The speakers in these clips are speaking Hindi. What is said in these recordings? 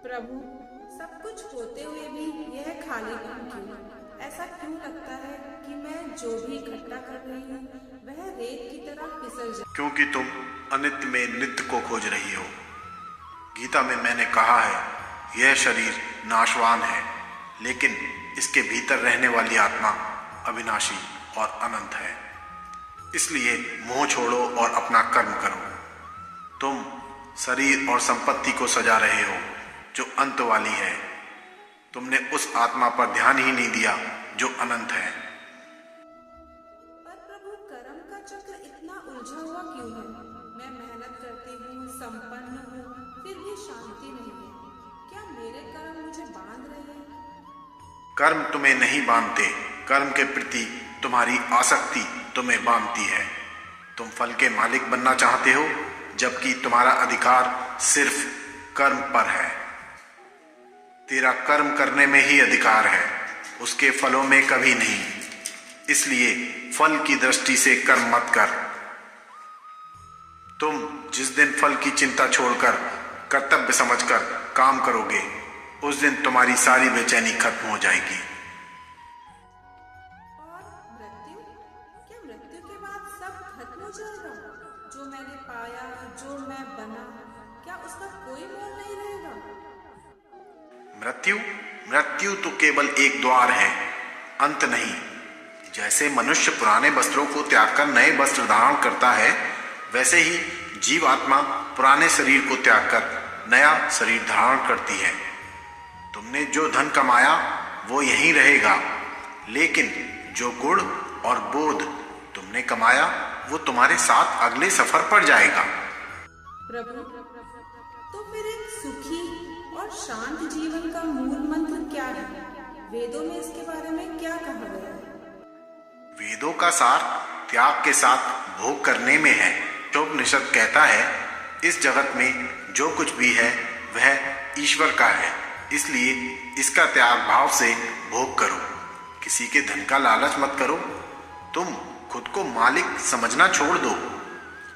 प्रभु, सब कुछ होते हुए भी यह खालीपन क्यों? ऐसा क्यों लगता है कि मैं जो भी इकट्ठा कर रही हूँ वह रेत की तरह फिसल जाए? क्योंकि तुम अनित्य में नित्य को खोज रही हो। गीता में मैंने कहा है, यह शरीर नाशवान है, लेकिन इसके भीतर रहने वाली आत्मा अविनाशी और अनंत है। इसलिए मोह छोड़ो और अपना कर्म करो। तुम शरीर और संपत्ति को सजा रहे हो जो अंत वाली है। तुमने उस आत्मा पर ध्यान ही नहीं दिया जो अनंत है। पर प्रभु, कर्म का चक्र इतना उलझा हुआ क्यों है? मैं मेहनत करती हूँ, संपन्न हूँ, फिर भी शांति नहीं है। क्या मेरे कर्म मुझे बांध रहे हैं? कर्म तुम्हें नहीं बांधते, कर्म के प्रति तुम्हारी आसक्ति तुम्हें बांधती है। तुम फल के मालिक बनना चाहते हो, जबकि तुम्हारा अधिकार सिर्फ कर्म पर है। तेरा कर्म करने में ही अधिकार है, उसके फलों में कभी नहीं। इसलिए फल की दृष्टि से कर्म मत कर। तुम जिस दिन फल की चिंता छोड़कर कर्तव्य समझकर काम करोगे, उस दिन तुम्हारी सारी बेचैनी खत्म हो जाएगी। और मृत्यु? क्या मृत्यु के बाद सब खत्म हो जाएगा? जो मैंने पाया, जो मैं बना, क्या उसका कोई मोल नहीं रहेगा? मृत्यु तो केवल एक द्वार है, अंत नहीं। जैसे मनुष्य पुराने वस्त्रों को त्याग कर नए वस्त्र धारण करता है, वैसे ही जीवात्मा पुराने शरीर को त्याग कर नया शरीर धारण करती है। तुमने जो धन कमाया वो यहीं रहेगा, लेकिन जो गुण और बोध तुमने कमाया वो तुम्हारे साथ अगले सफर पर जाएगा। प्रभु, तो फिर एक सुखी और शांत जीवन का मूल मंत्र क्या है? वेदों में इसके बारे में क्या कहा गया है? वेदों का सार त्याग के साथ भोग करने में है। उपनिषद कहता है, इस जगत में जो कुछ भी है वह ईश्वर का है, इसलिए इसका त्याग भाव से भोग करो। किसी के धन का लालच मत करो। तुम खुद को मालिक समझना छोड़ दो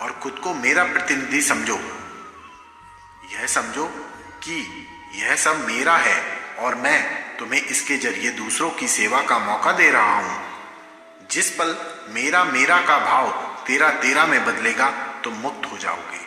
और खुद को मेरा प्रतिनिधि समझो। यह समझो कि यह सब मेरा है और मैं तुम्हें इसके जरिए दूसरों की सेवा का मौका दे रहा हूं। जिस पल मेरा मेरा का भाव तेरा तेरा में बदलेगा, तुम मुक्त हो जाओगे।